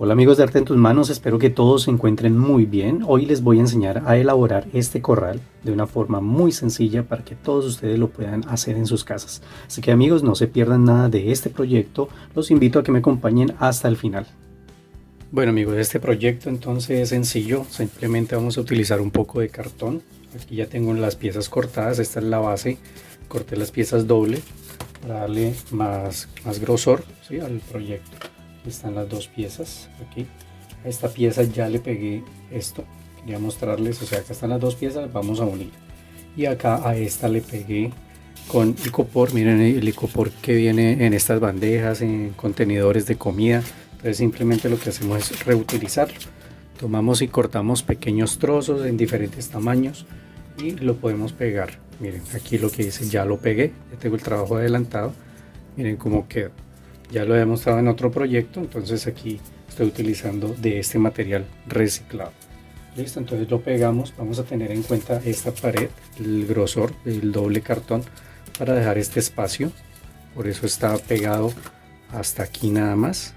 Hola amigos de Arte en tus Manos, espero que todos se encuentren muy bien. Hoy les voy a enseñar a elaborar este corral de una forma muy sencilla para que todos ustedes lo puedan hacer en sus casas. Así que amigos, no se pierdan nada de este proyecto, los invito a que me acompañen hasta el final. Bueno amigos, este proyecto entonces es sencillo, simplemente vamos a utilizar un poco de cartón. Aquí ya tengo las piezas cortadas, esta es la base, corté las piezas doble para darle más grosor, ¿sí?, al proyecto. Están las dos piezas aquí. A esta pieza ya le pegué esto, quería mostrarles, o sea, acá están las dos piezas, vamos a unir. Y acá a esta le pegué con icopor, miren el icopor que viene en estas bandejas, en contenedores de comida. Entonces simplemente lo que hacemos es reutilizarlo. Tomamos y cortamos pequeños trozos en diferentes tamaños y lo podemos pegar. Miren, aquí lo que hice, ya lo pegué, ya tengo el trabajo adelantado. Miren cómo quedó. Ya lo he mostrado en otro proyecto, entonces aquí estoy utilizando de este material reciclado. Listo, entonces lo pegamos. Vamos a tener en cuenta esta pared, el grosor del doble cartón para dejar este espacio. Por eso está pegado hasta aquí nada más,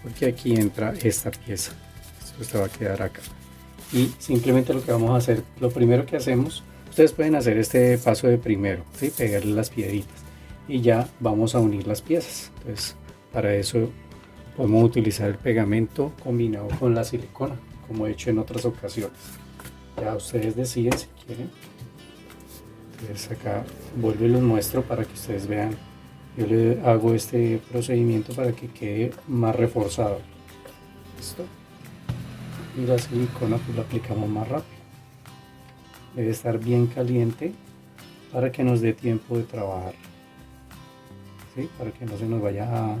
porque aquí entra esta pieza. Esto va a quedar acá. Y simplemente lo que vamos a hacer, lo primero que hacemos, ustedes pueden hacer este paso de primero, ¿sí?, pegarle las piedritas. Y ya vamos a unir las piezas. Entonces para eso podemos utilizar el pegamento combinado con la silicona, como he hecho en otras ocasiones. Ya ustedes deciden si quieren. Entonces acá vuelvo y los muestro para que ustedes vean. Yo le hago este procedimiento para que quede más reforzado. ¿Listo? Y la silicona pues la aplicamos más rápido. Debe estar bien caliente para que nos dé tiempo de trabajar. ¿Sí? Para que no se nos vaya a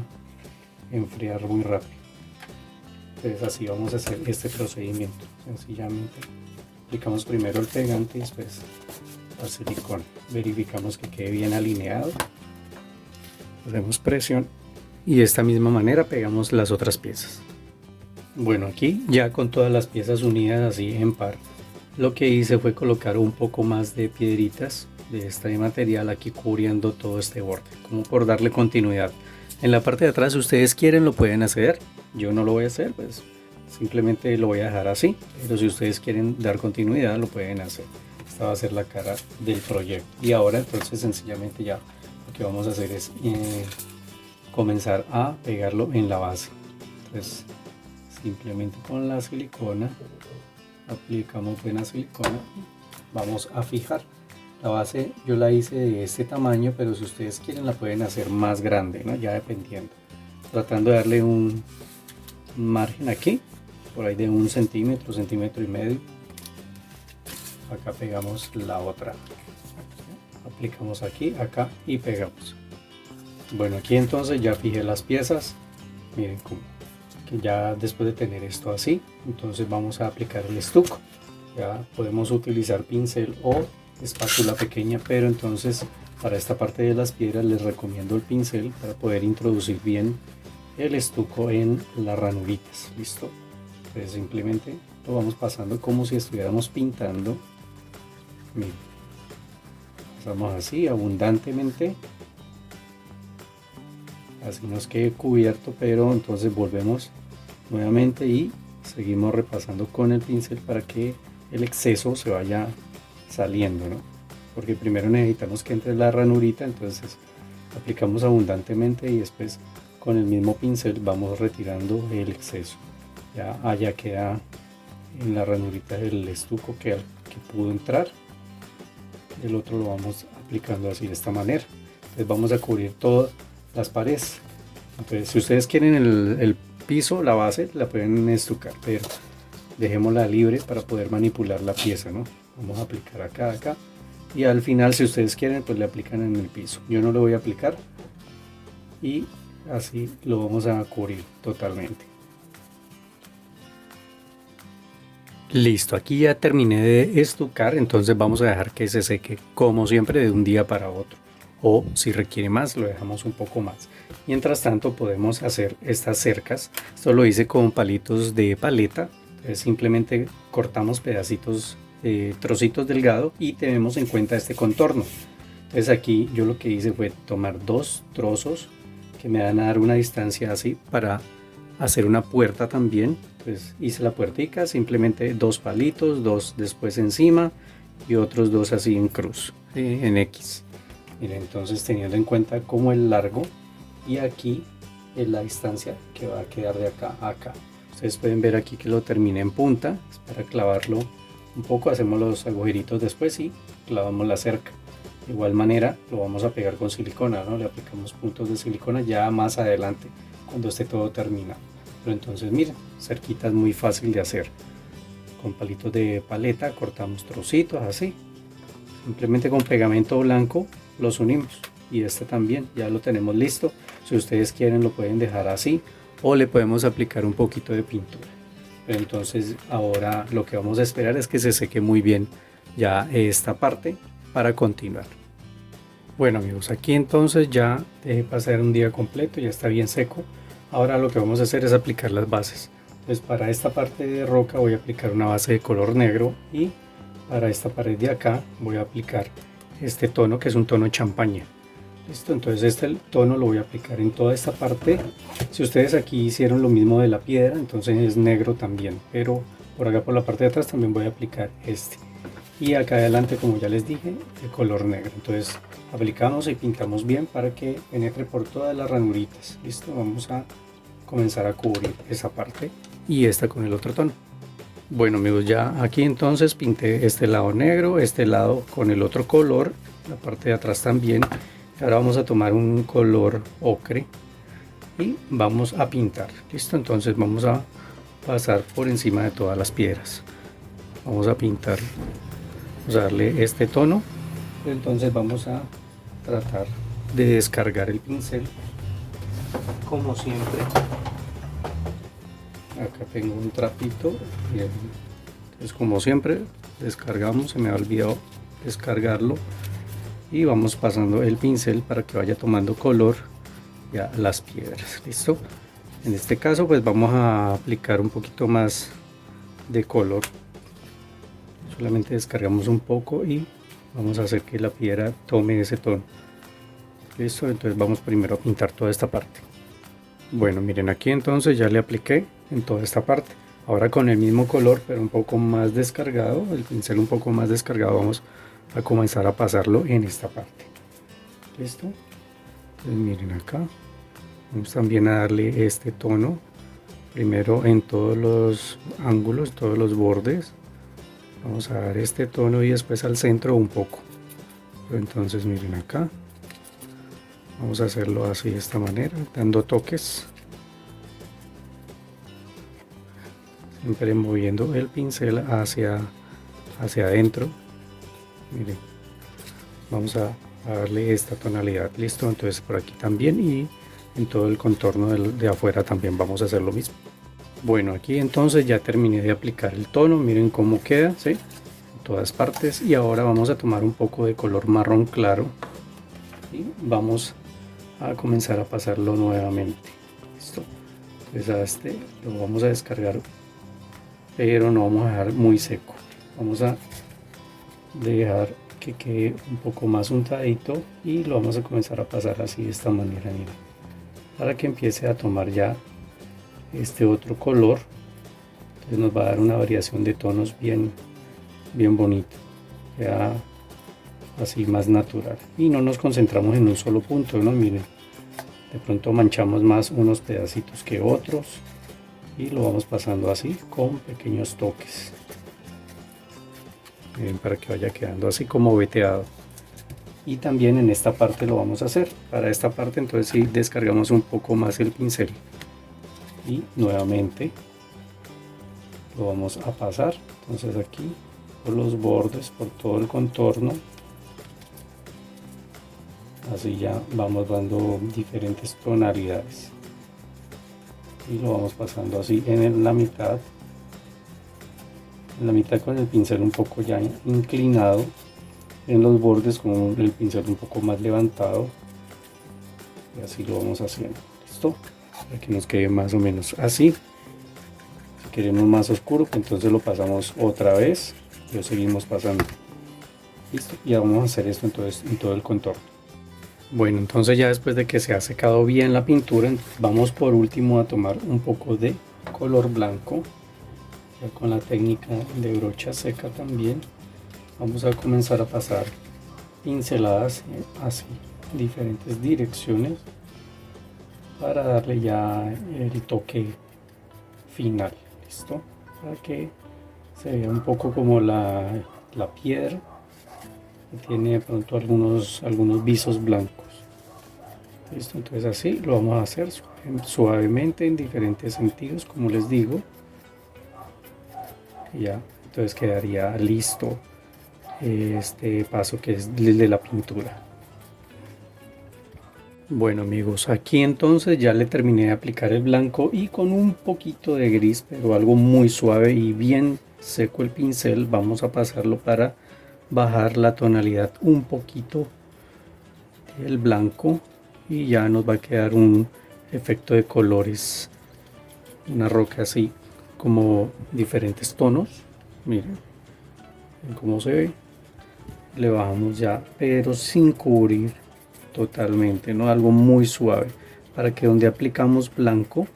enfriar muy rápido. Entonces así vamos a hacer este procedimiento. Sencillamente aplicamos primero el pegante y después la silicona. Verificamos que quede bien alineado. Hacemos presión y de esta misma manera pegamos las otras piezas. Bueno, aquí ya con todas las piezas unidas así en par, lo que hice fue colocar un poco más de piedritas de este material aquí cubriendo todo este borde, como por darle continuidad. En la parte de atrás, si ustedes quieren, lo pueden hacer. Yo no lo voy a hacer, pues simplemente lo voy a dejar así. Pero si ustedes quieren dar continuidad, lo pueden hacer. Esta va a ser la cara del proyecto. Y ahora entonces sencillamente ya lo que vamos a hacer es comenzar a pegarlo en la base. Entonces simplemente con la silicona, aplicamos buena silicona, vamos a fijar. La base yo la hice de este tamaño, pero si ustedes quieren la pueden hacer más grande, ¿no?, ya dependiendo. Tratando de darle un margen aquí, por ahí de 1 centímetro, centímetro y medio. Acá pegamos la otra. Aplicamos aquí, acá y pegamos. Bueno, aquí entonces ya fijé las piezas. Miren cómo, que ya después de tener esto así, entonces vamos a aplicar el estuco. Ya podemos utilizar pincel o espátula pequeña, pero entonces para esta parte de las piedras les recomiendo el pincel para poder introducir bien el estuco en las ranuritas. Listo, entonces simplemente lo vamos pasando como si estuviéramos pintando. Miren, pasamos así abundantemente, así nos quede cubierto, pero entonces volvemos nuevamente y seguimos repasando con el pincel para que el exceso se vaya saliendo, ¿no? Porque primero necesitamos que entre la ranurita, entonces aplicamos abundantemente y después con el mismo pincel vamos retirando el exceso. Ya allá queda en la ranurita el estuco que pudo entrar. El otro lo vamos aplicando así de esta manera. Entonces vamos a cubrir todas las paredes. Entonces si ustedes quieren el piso, la base, la pueden estucar, pero dejémosla libre para poder manipular la pieza, ¿no? Vamos a aplicar acá y al final, si ustedes quieren, pues le aplican en el piso. Yo no lo voy a aplicar y así lo vamos a cubrir totalmente. Listo, aquí ya terminé de estucar, entonces vamos a dejar que se seque como siempre de un día para otro, o si requiere más lo dejamos un poco más. Mientras tanto podemos hacer estas cercas. Esto lo hice con palitos de paleta. Entonces simplemente cortamos pedacitos, trocitos delgados y tenemos en cuenta este contorno. Entonces aquí yo lo que hice fue tomar dos trozos que me van a dar una distancia así para hacer una puerta también. Pues hice la puertica, simplemente 2 palitos, 2 después encima y otros 2 así en cruz, en X. Miren, entonces teniendo en cuenta como el largo y aquí es la distancia que va a quedar de acá a acá. Ustedes pueden ver aquí que lo terminé en punta, es para clavarlo un poco, hacemos los agujeritos después y clavamos la cerca. De igual manera lo vamos a pegar con silicona, ¿no? Le aplicamos puntos de silicona ya más adelante cuando esté todo terminado. Pero entonces miren, cerquita es muy fácil de hacer. Con palitos de paleta cortamos trocitos así. Simplemente con pegamento blanco los unimos. Y este también ya lo tenemos listo. Si ustedes quieren lo pueden dejar así o le podemos aplicar un poquito de pintura. Pero entonces ahora lo que vamos a esperar es que se seque muy bien ya esta parte para continuar. Bueno amigos, aquí entonces ya dejé pasar un día completo, ya está bien seco. Ahora lo que vamos a hacer es aplicar las bases. Entonces para esta parte de roca voy a aplicar una base de color negro y para esta pared de acá voy a aplicar este tono que es un tono champaña. Listo, entonces este tono lo voy a aplicar en toda esta parte. Si ustedes aquí hicieron lo mismo de la piedra, entonces es negro también, pero por acá por la parte de atrás también voy a aplicar este. Y acá adelante, como ya les dije, de color negro. Entonces aplicamos y pintamos bien para que penetre por todas las ranuritas. Listo, vamos a comenzar a cubrir esa parte y esta con el otro tono. Bueno amigos, ya aquí entonces pinté este lado negro, este lado con el otro color, la parte de atrás también. Ahora vamos a tomar un color ocre y vamos a pintar. Listo, entonces vamos a pasar por encima de todas las piedras. Vamos a pintar, vamos a darle este tono. Entonces vamos a tratar de descargar el pincel como siempre. Acá tengo un trapito. Bien. Entonces como siempre descargamos, se me ha olvidado descargarlo. Y vamos pasando el pincel para que vaya tomando color ya las piedras. Listo, en este caso pues vamos a aplicar un poquito más de color, solamente descargamos un poco y vamos a hacer que la piedra tome ese tono. Listo, entonces vamos primero a pintar toda esta parte. Bueno, miren, aquí entonces ya le apliqué en toda esta parte. Ahora con el mismo color pero un poco más descargado, el pincel un poco más descargado, vamos a comenzar a pasarlo en esta parte. Listo, entonces miren acá, vamos también a darle este tono primero en todos los ángulos, todos los bordes. Vamos a dar este tono y después al centro un poco. Pero entonces miren acá, vamos a hacerlo así de esta manera, dando toques, siempre moviendo el pincel hacia adentro. Miren, vamos a darle esta tonalidad. Listo, entonces por aquí también y en todo el contorno de afuera también vamos a hacer lo mismo. Bueno, aquí entonces ya terminé de aplicar el tono, miren cómo queda, ¿sí? En todas partes. Y ahora vamos a tomar un poco de color marrón claro y vamos a comenzar a pasarlo nuevamente. Listo, entonces a este lo vamos a descargar, pero no vamos a dejar muy seco, vamos a dejar que quede un poco más untadito y lo vamos a comenzar a pasar así de esta manera, miren, para que empiece a tomar ya este otro color. Entonces nos va a dar una variación de tonos bien bonito, ya así más natural, y no nos concentramos en un solo punto, ¿no? Miren, de pronto manchamos más unos pedacitos que otros y lo vamos pasando así con pequeños toques. Para que vaya quedando así como veteado. Y también en esta parte lo vamos a hacer. Para esta parte entonces sí descargamos un poco más el pincel y nuevamente lo vamos a pasar. Entonces aquí por los bordes, por todo el contorno, así ya vamos dando diferentes tonalidades y lo vamos pasando así en la mitad con el pincel un poco ya inclinado, en los bordes con el pincel un poco más levantado, y así lo vamos haciendo. Listo, para que nos quede más o menos así. Si queremos más oscuro, pues entonces lo pasamos otra vez, lo seguimos pasando. Listo, y vamos a hacer esto entonces en todo el contorno. Bueno, entonces ya después de que se ha secado bien la pintura, vamos por último a tomar un poco de color blanco, ya con la técnica de brocha seca también. Vamos a comenzar a pasar pinceladas hacia diferentes direcciones para darle ya el toque final. ¿Listo? Para que se vea un poco como la piedra, que tiene de pronto algunos visos blancos. ¿Listo? Entonces así lo vamos a hacer suavemente en diferentes sentidos, como les digo. Y ya, entonces quedaría listo este paso que es el de la pintura. Bueno amigos, aquí entonces ya le terminé de aplicar el blanco y con un poquito de gris, pero algo muy suave y bien seco el pincel, vamos a pasarlo para bajar la tonalidad un poquito del blanco y ya nos va a quedar un efecto de colores, una roca así como diferentes tonos. Miren cómo se ve. Le bajamos ya, pero sin cubrir totalmente, no, algo muy suave, para que donde aplicamos blanco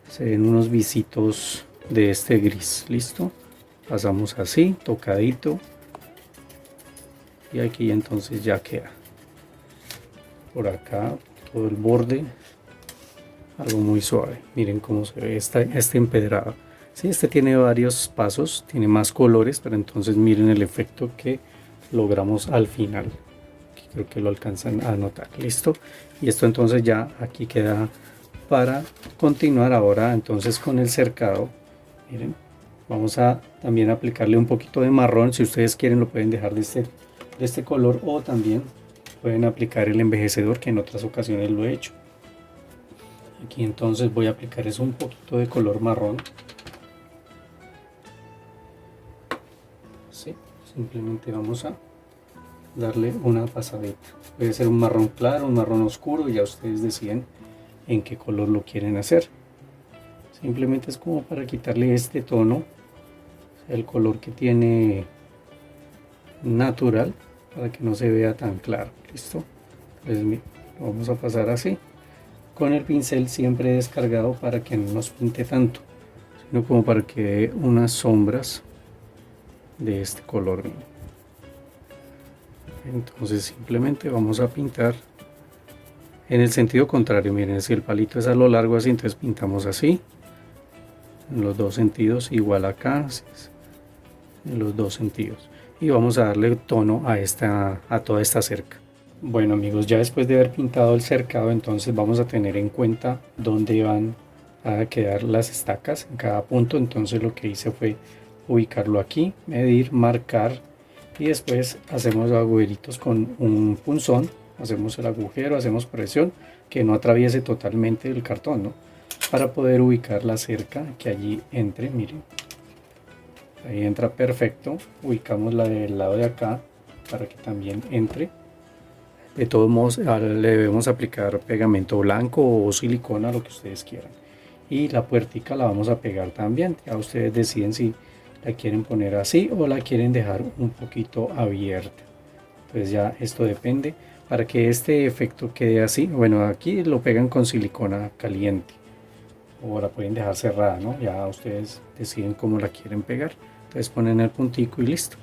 se den unos visitos de este gris. Listo, pasamos así tocadito y aquí entonces ya queda por acá todo el borde, algo muy suave. Miren cómo se ve este empedrado. Sí, este tiene varios pasos, tiene más colores, pero entonces miren el efecto que logramos al final. Creo que lo alcanzan a notar. Listo, y esto entonces ya aquí queda para continuar ahora entonces con el cercado. Miren, vamos a también aplicarle un poquito de marrón. Si ustedes quieren lo pueden dejar de este color, o también pueden aplicar el envejecedor, que en otras ocasiones lo he hecho. Aquí entonces voy a aplicar un poquito de color marrón. Sí, simplemente vamos a darle una pasadita. Puede ser un marrón claro, un marrón oscuro, ya ustedes deciden en qué color lo quieren hacer. Simplemente es como para quitarle este tono, el color que tiene natural, para que no se vea tan claro. Listo, pues lo vamos a pasar así, con el pincel siempre descargado para que no nos pinte tanto, sino como para que dé unas sombras de este color. Entonces simplemente vamos a pintar en el sentido contrario. Miren, si el palito es a lo largo así, entonces pintamos así en los dos sentidos, igual acá en los dos sentidos, y vamos a darle tono a toda esta cerca. Bueno amigos, ya después de haber pintado el cercado, entonces vamos a tener en cuenta dónde van a quedar las estacas en cada punto. Entonces lo que hice fue ubicarlo aquí, medir, marcar, y después hacemos agujeritos con un punzón, hacemos el agujero, hacemos presión que no atraviese totalmente el cartón, ¿no? Para poder ubicar la cerca que allí entre. Miren, ahí entra perfecto. Ubicamos la del lado de acá para que también entre. De todos modos le debemos aplicar pegamento blanco o silicona, lo que ustedes quieran, y la puertica la vamos a pegar también. Ya ustedes deciden si la quieren poner así o la quieren dejar un poquito abierta. Pues ya esto depende. Para que este efecto quede así, bueno, aquí lo pegan con silicona caliente o la pueden dejar cerrada, ¿no? Ya ustedes deciden cómo la quieren pegar. Entonces ponen el puntico y listo.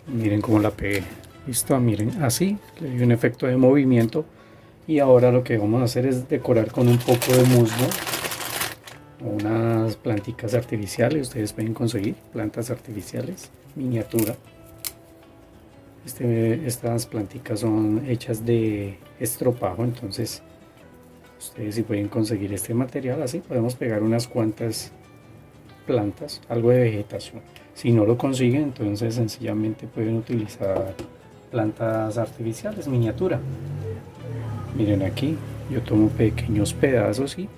Miren cómo la pegué. Listo, miren, así le doy un efecto de movimiento. Y ahora lo que vamos a hacer es decorar con un poco de musgo, unas plantitas artificiales. Ustedes pueden conseguir plantas artificiales miniatura. Estas plantitas son hechas de estropajo, entonces ustedes si pueden conseguir este material, así podemos pegar unas cuantas plantas, algo de vegetación. Si no lo consiguen, entonces sencillamente pueden utilizar plantas artificiales miniatura. Miren, aquí yo tomo pequeños pedazos y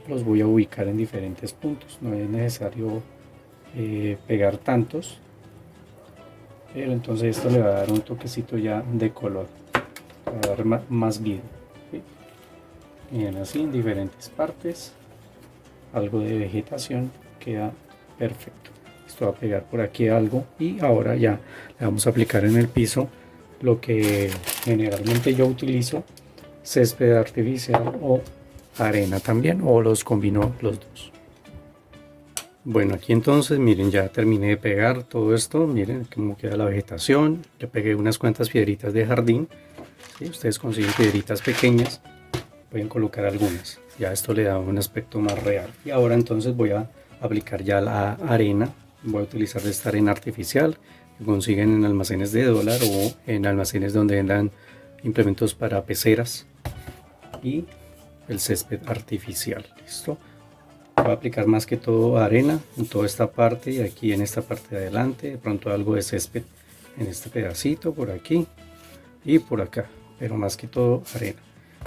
los voy a ubicar en diferentes puntos. No es necesario pegar tantos, pero entonces esto le va a dar un toquecito ya de color, va a dar más vida. ¿Sí? Miren, así en diferentes partes, algo de vegetación, queda perfecto. Esto va a pegar por aquí algo, y ahora ya le vamos a aplicar en el piso lo que generalmente yo utilizo césped artificial o arena también, o los combino los dos. Bueno, aquí entonces miren, ya terminé de pegar todo esto, miren cómo queda la vegetación. Yo pegué unas cuantas piedritas de jardín, ¿sí? Ustedes consiguen piedritas pequeñas, pueden colocar algunas, ya esto le da un aspecto más real. Y ahora entonces voy a aplicar ya la arena. Voy a utilizar esta arena artificial que consiguen en almacenes de dólar o en almacenes donde vendan implementos para peceras, y el césped artificial. Listo. Voy a aplicar más que todo arena en toda esta parte y aquí en esta parte de adelante, de pronto algo de césped en este pedacito por aquí y por acá, pero más que todo arena.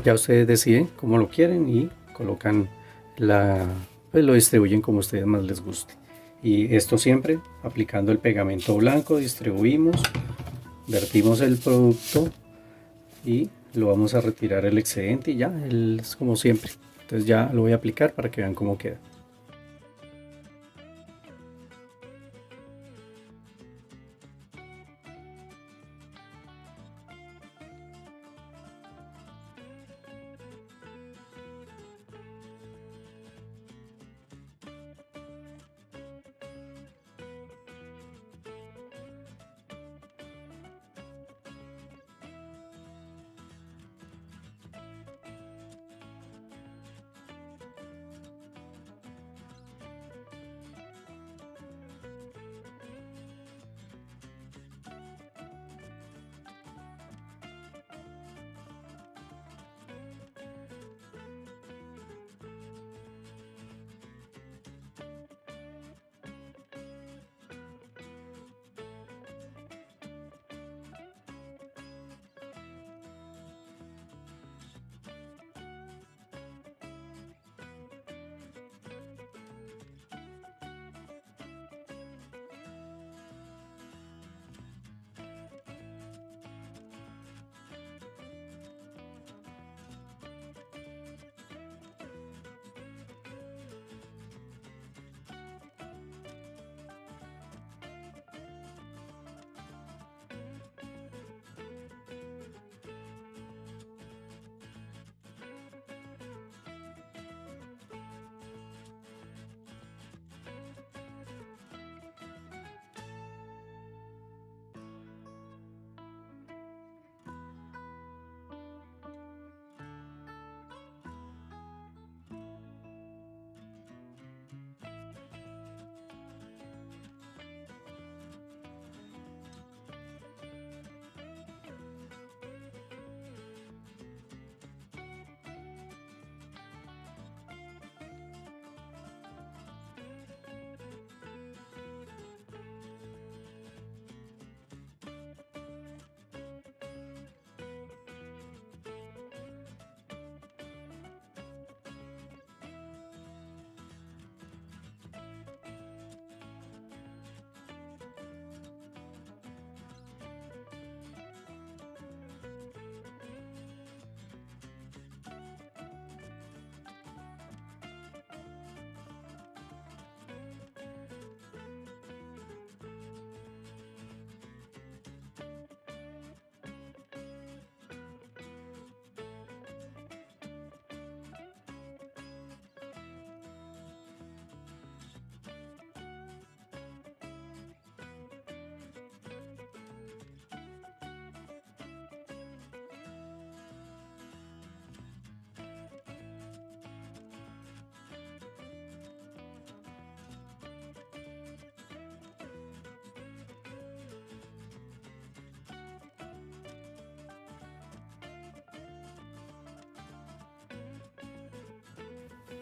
Ya ustedes deciden cómo lo quieren y colocan pues lo distribuyen como a ustedes más les guste. Y esto siempre aplicando el pegamento blanco, distribuimos, vertimos el producto y lo vamos a retirar el excedente y ya, es como siempre. Entonces ya lo voy a aplicar para que vean cómo queda.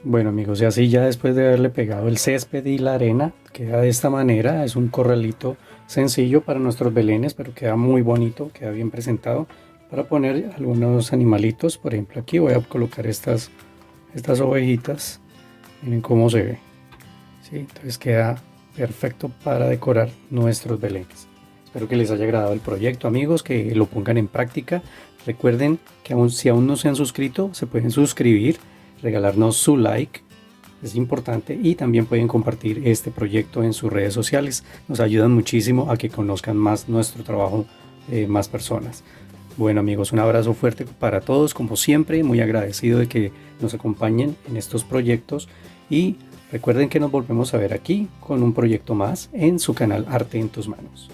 Bueno amigos, y así ya después de haberle pegado el césped y la arena, queda de esta manera. Es un corralito sencillo para nuestros belenes, pero queda muy bonito, queda bien presentado para poner algunos animalitos. Por ejemplo, aquí voy a colocar estas ovejitas. Miren cómo se ve, ¿sí? Entonces queda perfecto para decorar nuestros belenes. Espero que les haya agradado el proyecto, amigos, que lo pongan en práctica. Recuerden que si aún no se han suscrito, se pueden suscribir, regalarnos su like, es importante, y también pueden compartir este proyecto en sus redes sociales. Nos ayudan muchísimo a que conozcan más nuestro trabajo más personas. Bueno amigos, un abrazo fuerte para todos, como siempre, muy agradecido de que nos acompañen en estos proyectos y recuerden que nos volvemos a ver aquí con un proyecto más en su canal Arte en tus manos.